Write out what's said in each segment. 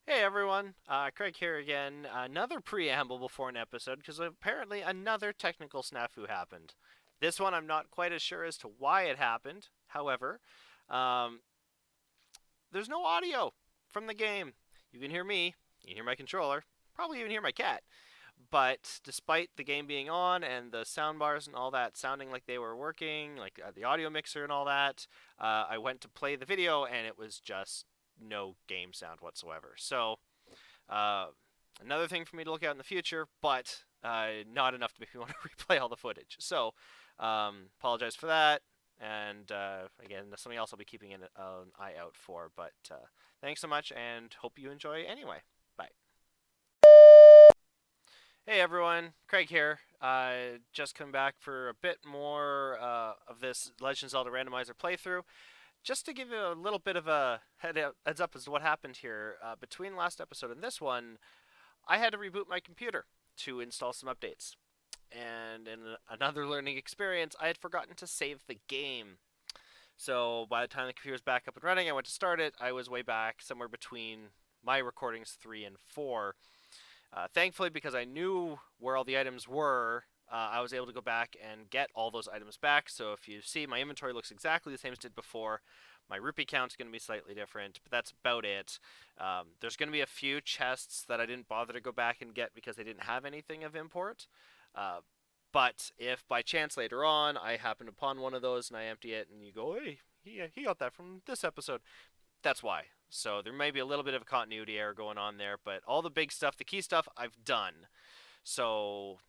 Hey everyone, Craig here again. Another preamble before an episode because apparently another technical snafu happened. This one I'm not quite as sure as to why it happened. However, um, there's no audio from the game. You can hear me, you can hear my controller, probably even hear my cat. But despite the game being on and the sound bars and all that sounding like they were working, like the audio mixer and all that, I went to play the video and it was just no game sound whatsoever. So uh, another thing for me to look at in the future, but not enough to make me want to replay all the footage. So, apologize for that. And again, that's something else I'll be keeping an eye out for. But thanks so much, and hope you enjoy anyway. Bye. Hey everyone, Craig here. Just come back for a bit more of this Legend of Zelda Randomizer playthrough. Just to give you a little bit of a heads up as to what happened here between last episode and this one. I had to reboot my computer to install some updates. And in another learning experience, I had forgotten to save the game. So by the time the computer was back up and running, I went to start it. I was way back somewhere between my recordings 3 and 4. Thankfully, because I knew where all the items were, I was able to go back and get all those items back. So if you see, my inventory looks exactly the same as it did before. My rupee count's going to be slightly different, but that's about it. There's going to be a few chests that I didn't bother to go back and get because they didn't have anything of import. Uh, but if by chance later on I happen upon one of those and I empty it and you go, hey, he got that from this episode, that's why. So there may be a little bit of a continuity error going on there, but all the big stuff, the key stuff, I've done. So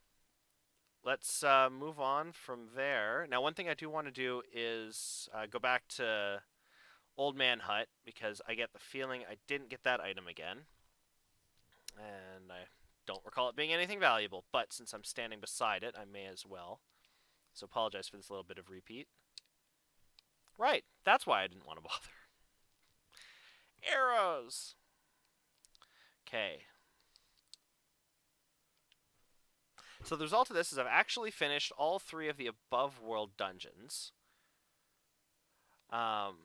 let's move on from there. Now, one thing I do want to do is go back to Old Man Hut because I get the feeling I didn't get that item again, and I don't recall it being anything valuable. But since I'm standing beside it, I may as well. So apologize for this little bit of repeat. Right, that's why I didn't want to bother. Arrows. Okay, so the result of this is I've actually finished all three of the above world dungeons. Um,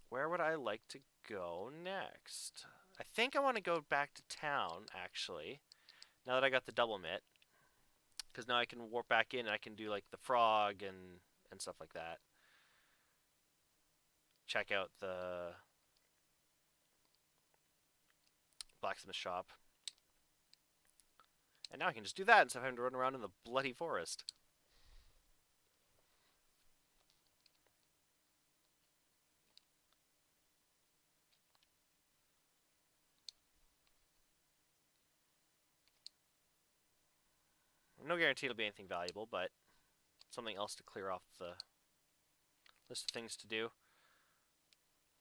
where would I like to go next? I think I want to go back to town, actually, now that I got the double mitt. Because now I can warp back in and I can do, like, the frog and stuff like that. Check out the blacksmith shop. And now I can just do that instead of having to run around in the bloody forest. No guarantee it'll be anything valuable, but something else to clear off the list of things to do.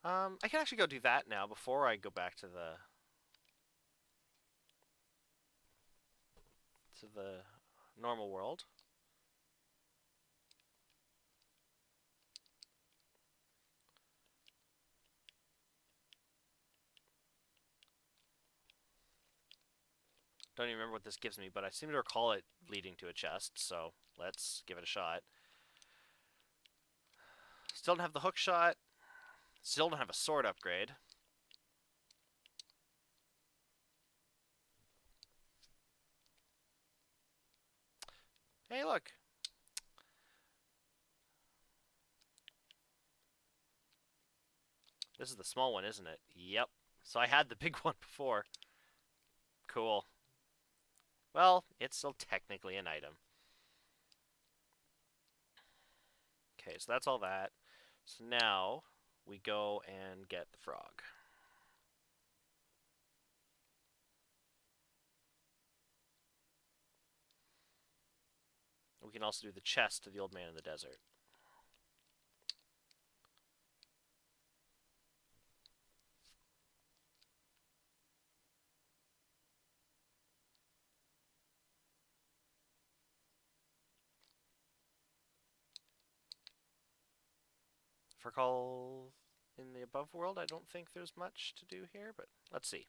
I can actually go do that now before I go back to the normal world. Don't even remember what this gives me, but I seem to recall it leading to a chest, so let's give it a shot. Still don't have the hook shot. Still don't have a sword upgrade. Hey, look. This is the small one, isn't it? Yep. So I had the big one before. Cool. Well, it's still technically an item. Okay, so that's all that. So now we go and get the frog. We can also do the chest to the old man in the desert. For call in the above world, I don't think there's much to do here, but let's see.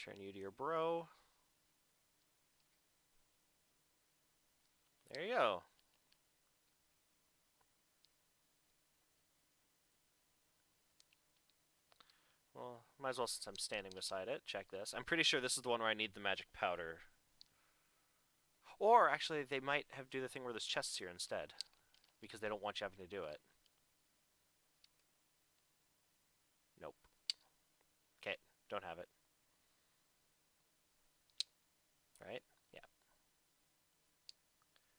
Return you to your bro. There you go. Well, might as well since I'm standing beside it. Check this. I'm pretty sure this is the one where I need the magic powder. Or, actually, they might have do the thing where there's chests here instead. Because they don't want you having to do it. Nope. Okay, don't have it. Right? Yeah.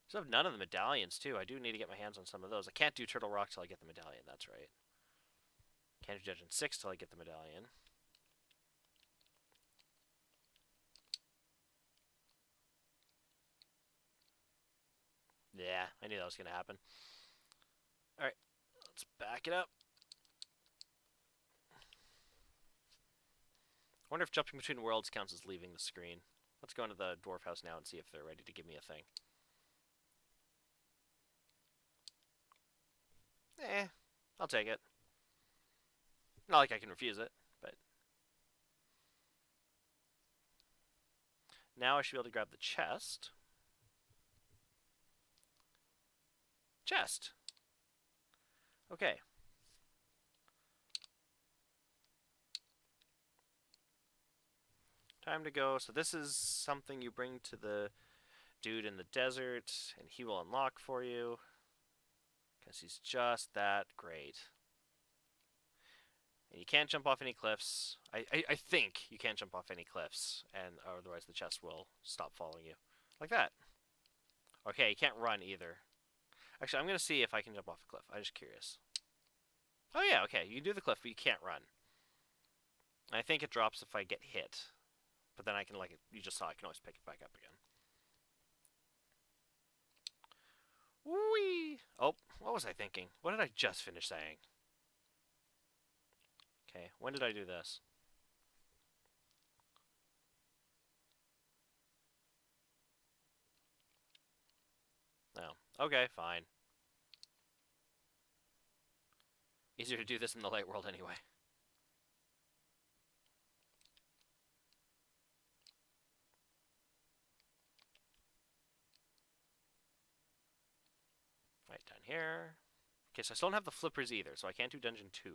So I have none of the medallions, too. I do need to get my hands on some of those. I can't do Turtle Rock till I get the medallion, that's right. Can't do Dungeon 6 till I get the medallion. Yeah, I knew that was going to happen. Alright, let's back it up. I wonder if jumping between worlds counts as leaving the screen. Let's go into the dwarf house now and see if they're ready to give me a thing. I'll take it. Not like I can refuse it, but... Now I should be able to grab the chest. Chest! Okay. Time to go. So this is something you bring to the dude in the desert, and he will unlock for you. Because he's just that great. And you can't jump off any cliffs. I think you can't jump off any cliffs, and otherwise the chest will stop following you. Like that. Okay, you can't run either. Actually, I'm going to see if I can jump off a cliff. I'm just curious. Oh yeah, okay, you can do the cliff, but you can't run. And I think it drops if I get hit. But then I can, like, you just saw, I can always pick it back up again. Whee! Oh, what was I thinking? What did I just finish saying? Okay, when did I do this? No. Okay, fine. Easier to do this in the light world anyway. Right, down here. Okay, so I still don't have the flippers either, so I can't do Dungeon 2.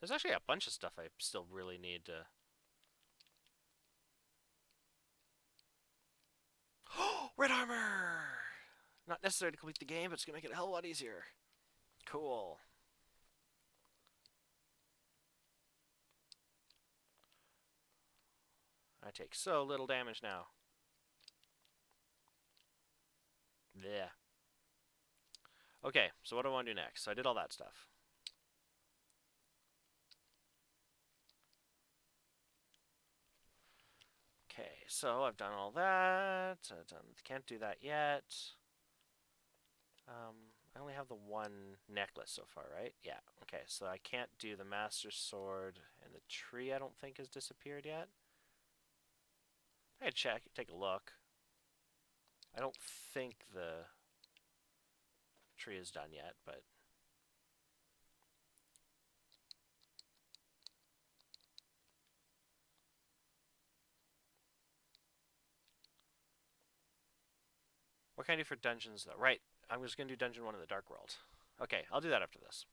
There's actually a bunch of stuff I still really need to... Red armor! Not necessary to complete the game, but it's going to make it a hell of a lot easier. Cool. I take so little damage now. Yeah. Okay, so what do I want to do next? So I did all that stuff. Okay, so I've done all that. Can't do that yet. I only have the one necklace so far, right? Yeah. Okay, so I can't do the Master Sword, and the tree I don't think has disappeared yet. I could check, take a look. I don't think the tree is done yet, but... What can I do for dungeons, though? Right, I'm just going to do Dungeon 1 in the Dark World. Okay, I'll do that after this.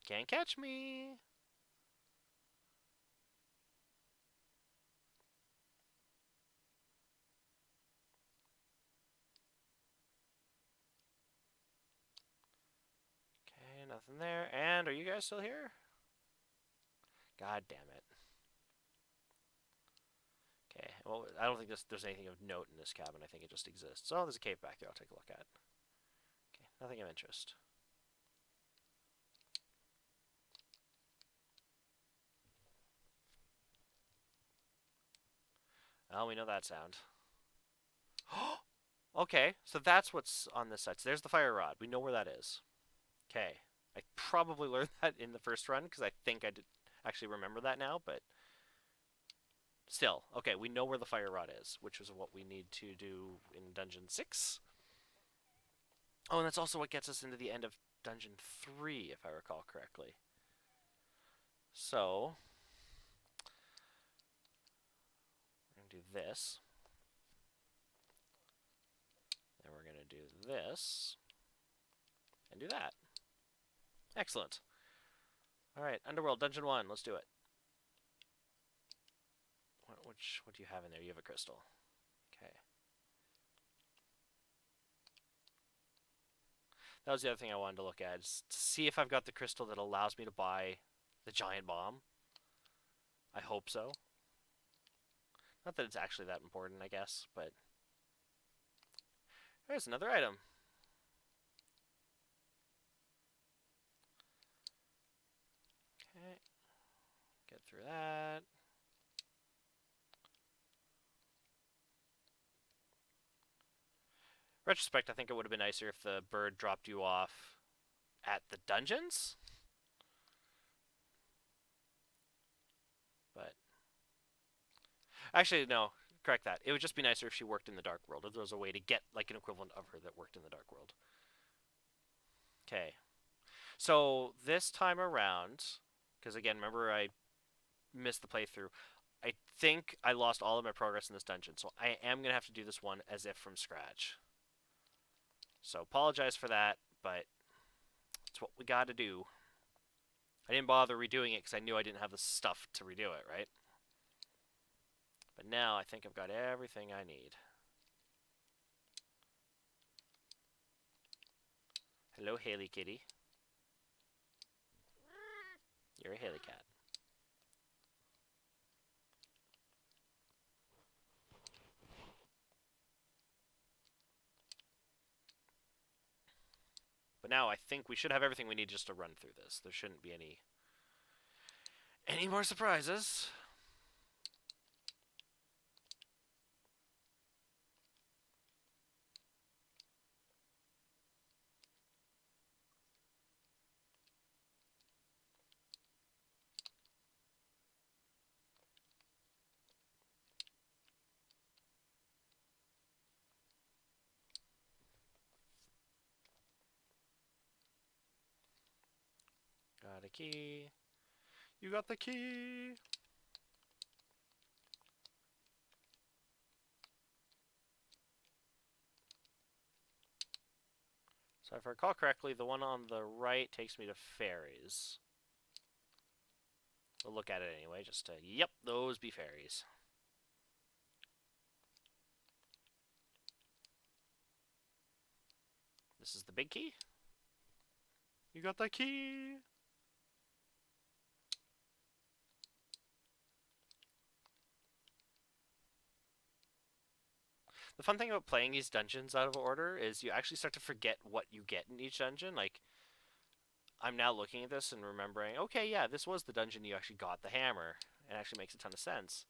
Can't catch me! Okay, nothing there. And are you guys still here? God damn it. Okay, well, I don't think there's anything of note in this cabin. I think it just exists. Oh, there's a cave back there I'll take a look at. Okay, nothing of interest. Well, we know that sound. Okay, so that's what's on this side. So there's the fire rod. We know where that is. Okay. I probably learned that in the first run, because I think I did actually remember that now, but... Still, okay, we know where the fire rod is, which is what we need to do in Dungeon 6. Oh, and that's also what gets us into the end of Dungeon 3, if I recall correctly. So, we're going to do this. Then we're going to do this. And do that. Excellent. Alright, Underworld, Dungeon 1. Let's do it. What do you have in there? You have a crystal. Okay. That was the other thing I wanted to look at, is to see if I've got the crystal that allows me to buy the giant bomb. I hope so. Not that it's actually that important, I guess, but... There's another item. Okay. Get through that. Retrospect, I think it would have been nicer if the bird dropped you off at the dungeons. But... Actually, no. Correct that. It would just be nicer if she worked in the Dark World. If there was a way to get, like, an equivalent of her that worked in the Dark World. Okay. So, this time around... Because, again, remember I missed the playthrough. I think I lost all of my progress in this dungeon, so I am going to have to do this one as if from scratch. So apologize for that, but it's what we got to do. I didn't bother redoing it because I knew I didn't have the stuff to redo it, right? But now I think I've got everything I need. Hello, Haley Kitty. You're a Haley cat. But now I think we should have everything we need just to run through this. There shouldn't be any more surprises. Got a key. You got the key. So if I recall correctly, the one on the right takes me to fairies. We'll look at it anyway, just to... Yep, those be fairies. This is the big key. You got the key. The fun thing about playing these dungeons out of order is you actually start to forget what you get in each dungeon. Like, I'm now looking at this and remembering, okay, yeah, this was the dungeon you actually got the hammer. It actually makes a ton of sense.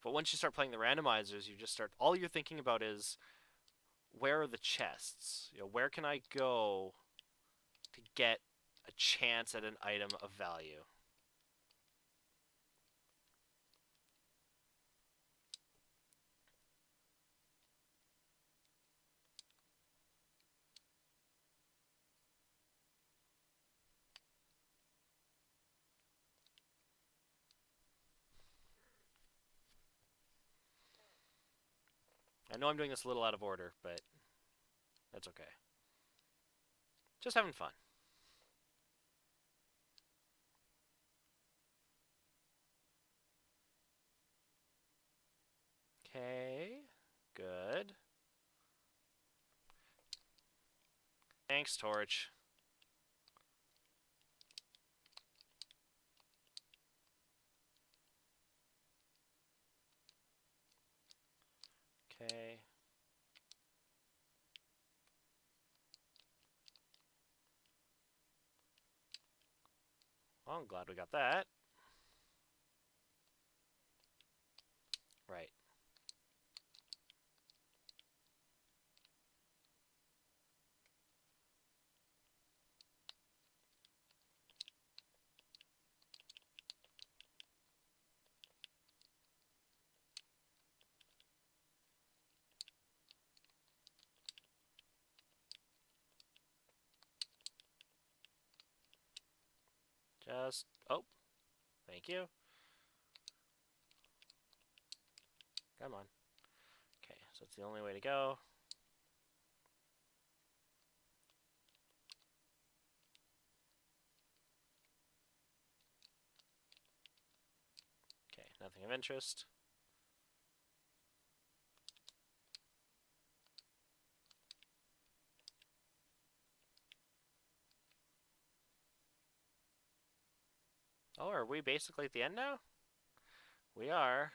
But once you start playing the randomizers, you just start... All you're thinking about is, where are the chests? You know, where can I go to get a chance at an item of value? I know I'm doing this a little out of order, but that's okay. Just having fun. Okay, good. Thanks, Torch. Okay. Well, I'm glad we got that. Right. Just... Oh, thank you. Come on. Okay, so it's the only way to go. Okay, nothing of interest. Oh, are we basically at the end now? We are.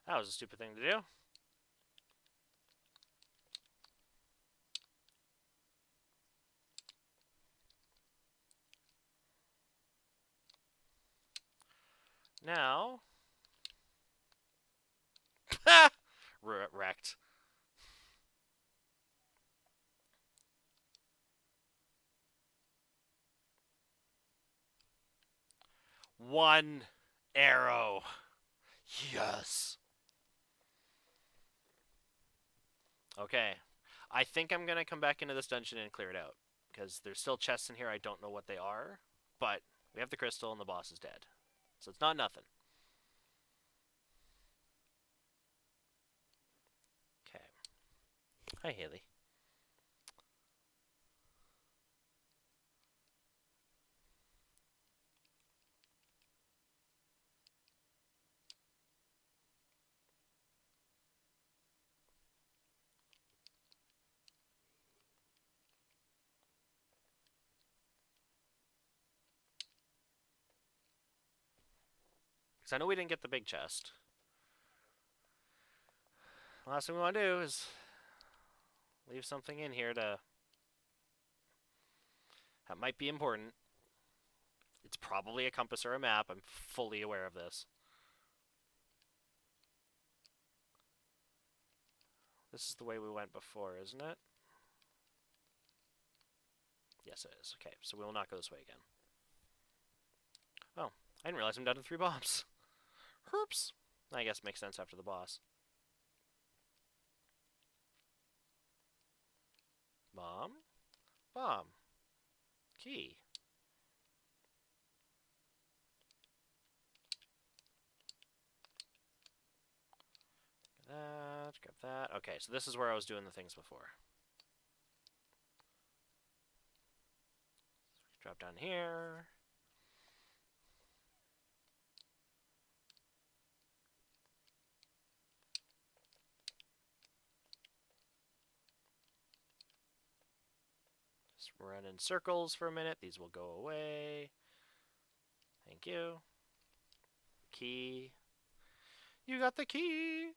That was a stupid thing to do. Now... Wrecked. One arrow. Yes. Okay. I think I'm going to come back into this dungeon and clear it out. Because there's still chests in here. I don't know what they are. But we have the crystal and the boss is dead. So it's not nothing. Okay. Hi, Haley. Because I know we didn't get the big chest. The last thing we want to do is leave something in here that might be important. It's probably a compass or a map. I'm fully aware of this. This is the way we went before, isn't it? Yes, it is. Okay, so we will not go this way again. Oh, I didn't realize I'm down to 3 bombs. Herps! I guess it makes sense after the boss. Bomb. Bomb. Key. Grab that. Okay, so this is where I was doing the things before. Drop down here. Just run in circles for a minute. These will go away. Thank you. Key. You got the key!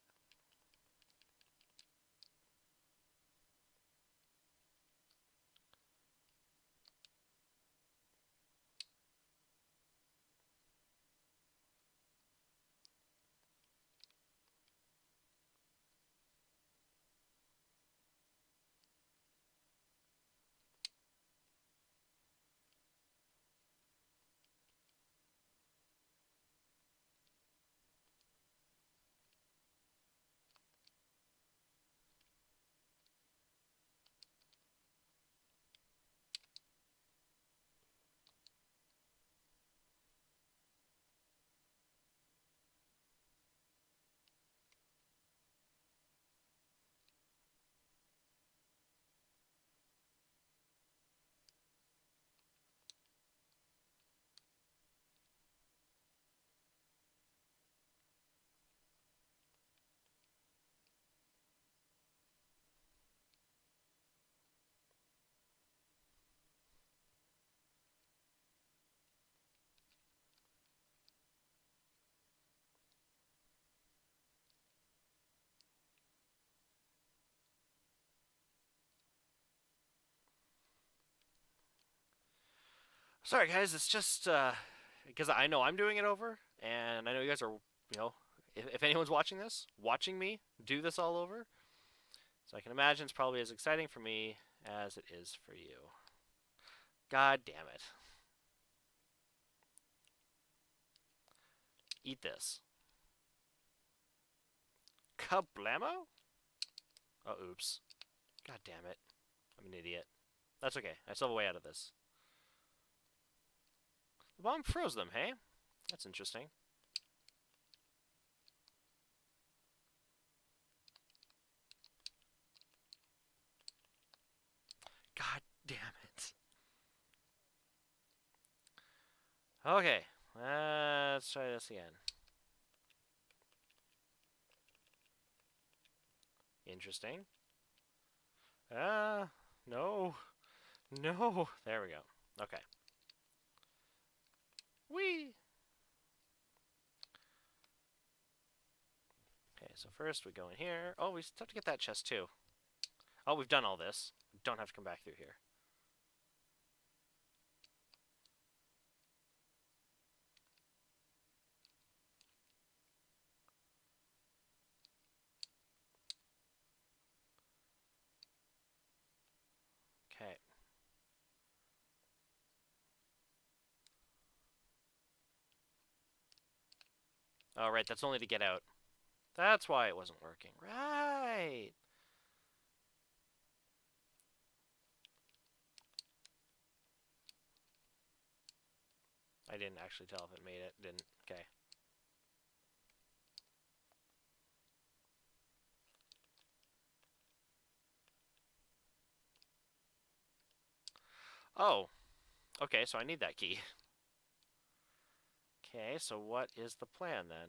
Sorry, guys. It's just because I know I'm doing it over, and I know you guys are, if anyone's watching me do this all over. So I can imagine it's probably as exciting for me as it is for you. God damn it. Eat this. Kablamo? Oh, oops. God damn it. I'm an idiot. That's okay. I still have a way out of this. The bomb froze them, hey? That's interesting. God damn it. Okay. Let's try this again. Interesting. No. No. There we go. Okay. Whee! Okay, so first we go in here. Oh, we still have to get that chest too. Oh, we've done all this. We don't have to come back through here. Okay. Oh, right, that's only to get out. That's why it wasn't working. Right! I didn't actually tell if it made it. Didn't. Okay. Oh. Okay, so I need that key. Okay, so what is the plan then?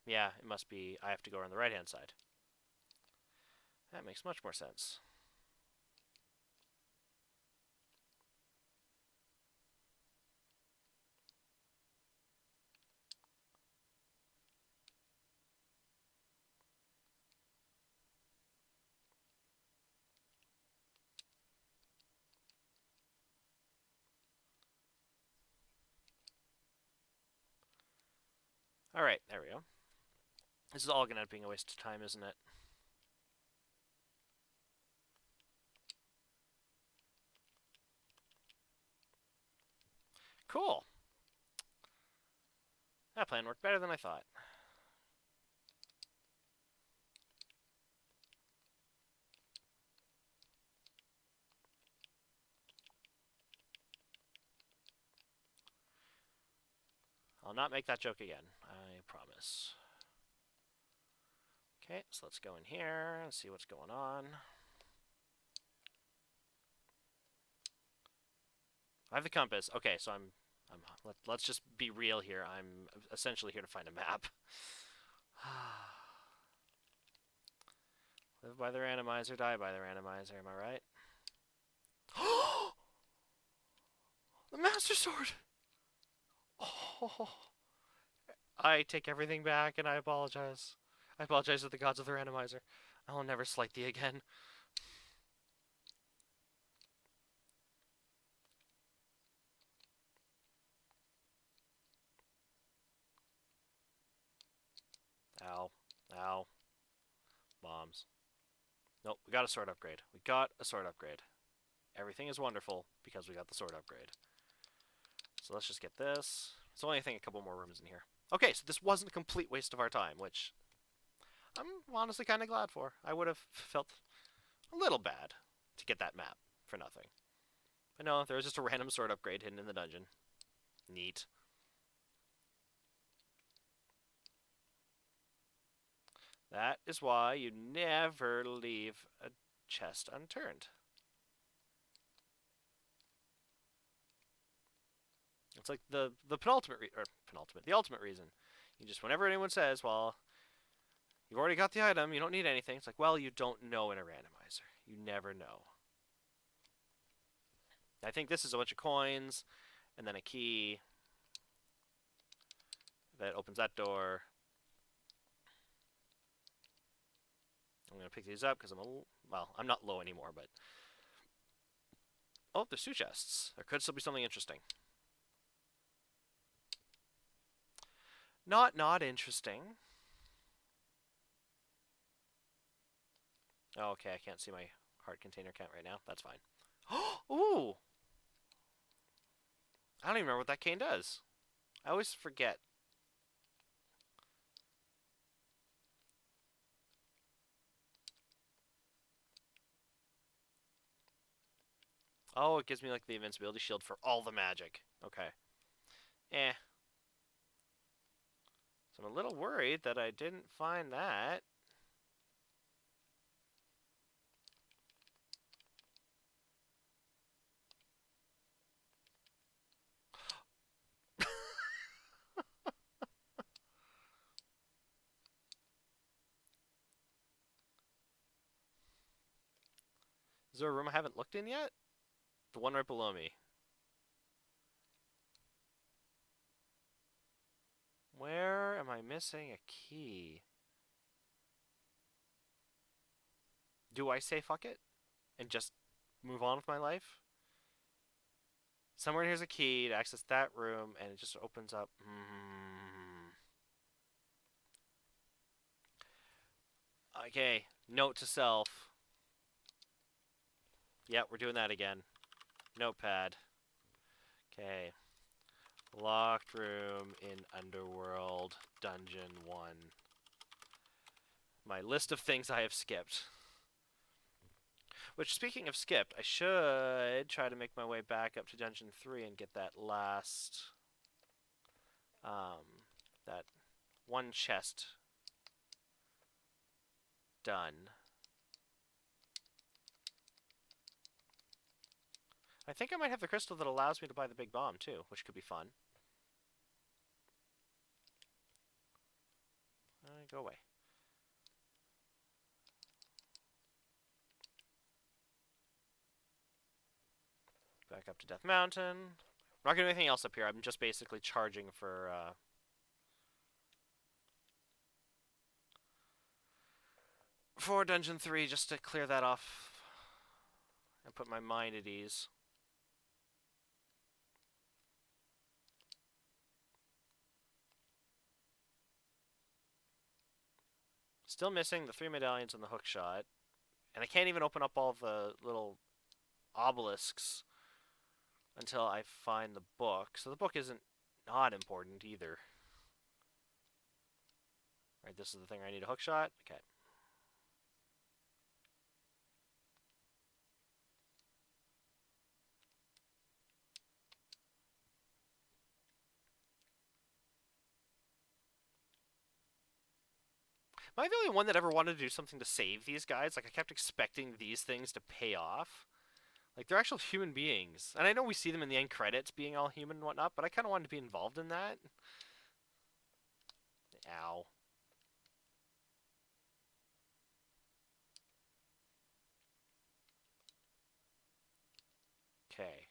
Yeah, it must be I have to go around the right-hand side. That makes much more sense. Alright, there we go. This is all going to end up being a waste of time, isn't it? Cool. That plan worked better than I thought. I'll not make that joke again. I promise. Okay, so let's go in here and see what's going on. I have the compass. Okay, so let's just be real here. I'm essentially here to find a map. Live by the randomizer, die by the randomizer, am I right? The Master Sword! Oh, I take everything back and I apologize. I apologize to the gods of the randomizer. I will never slight thee again. Ow. Ow. Bombs. Nope, we got a sword upgrade. We got a sword upgrade. Everything is wonderful because we got the sword upgrade. So let's just get this. It's only, I think, a couple more rooms in here. Okay, so this wasn't a complete waste of our time, which I'm honestly kind of glad for. I would have felt a little bad to get that map for nothing. But no, there was just a random sword upgrade hidden in the dungeon. Neat. That is why you never leave a chest unturned. It's like the the ultimate reason. You just, whenever anyone says, well, you've already got the item, you don't need anything. It's like, well, you don't know in a randomizer. You never know. I think this is a bunch of coins, and then a key that opens that door. I'm gonna pick these up because well, I'm not low anymore, but oh, there's 2 chests. There could still be something interesting. Not interesting. Oh, okay, I can't see my heart container count right now. That's fine. Ooh! I don't even remember what that cane does. I always forget. Oh, it gives me like the invincibility shield for all the magic. Okay. Eh. So I'm a little worried that I didn't find that. Is there a room I haven't looked in yet? The one right below me. Where am I missing a key? Do I say fuck it and just move on with my life? Somewhere here's a key to access that room, and it just opens up. Okay, note to self. Yep, we're doing that again. Notepad. Okay. Locked room in Underworld, Dungeon 1. My list of things I have skipped. Which, speaking of skipped, I should try to make my way back up to Dungeon 3 and get that last... that one chest done. I think I might have the crystal that allows me to buy the big bomb, too, which could be fun. Go away. Back up to Death Mountain. I'm not going to do anything else up here. I'm just basically charging for Dungeon 3, just to clear that off and put my mind at ease. Still missing the 3 medallions and the hook shot. And I can't even open up all the little obelisks until I find the book. So the book isn't not important either. Right, this is the thing I need a hook shot. Okay. Am I the only one that ever wanted to do something to save these guys? Like, I kept expecting these things to pay off. Like, they're actual human beings. And I know we see them in the end credits being all human and whatnot, but I kind of wanted to be involved in that. Ow. Okay.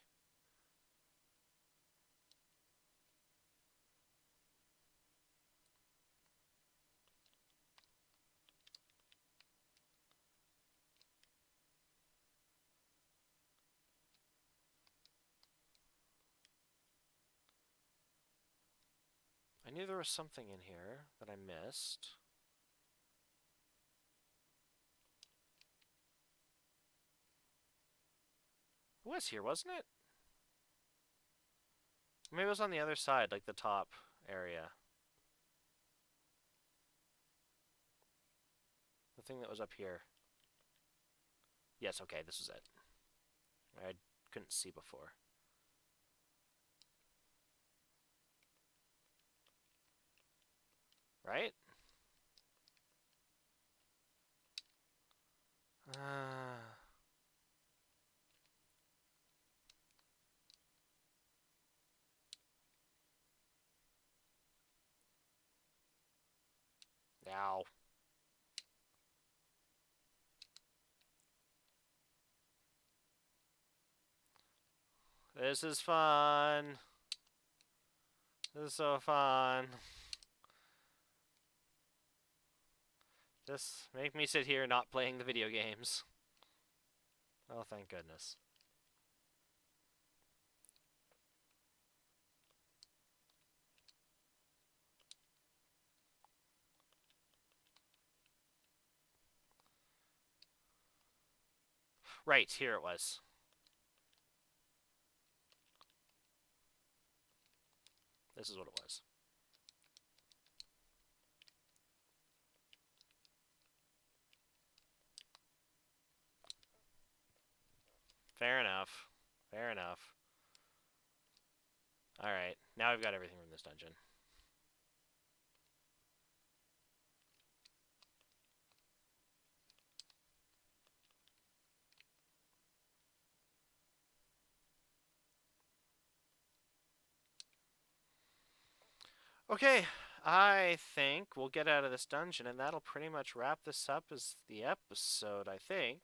I knew there was something in here that I missed. It was here, wasn't it? Maybe it was on the other side, like the top area. The thing that was up here. Yes, okay, this is it. I couldn't see before. Right? Ow. This is fun. This is so fun. Just make me sit here not playing the video games. Oh, thank goodness. Right, here it was. This is what it was. Fair enough. Fair enough. Alright, now I've got everything from this dungeon. Okay, I think we'll get out of this dungeon, and that'll pretty much wrap this up as the episode, I think.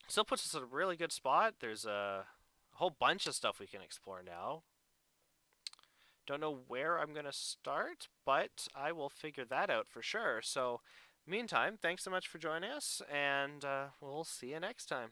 Still puts us in a really good spot. There's a whole bunch of stuff we can explore now. Don't know where I'm going to start, but I will figure that out for sure. So, meantime, thanks so much for joining us, and we'll see you next time.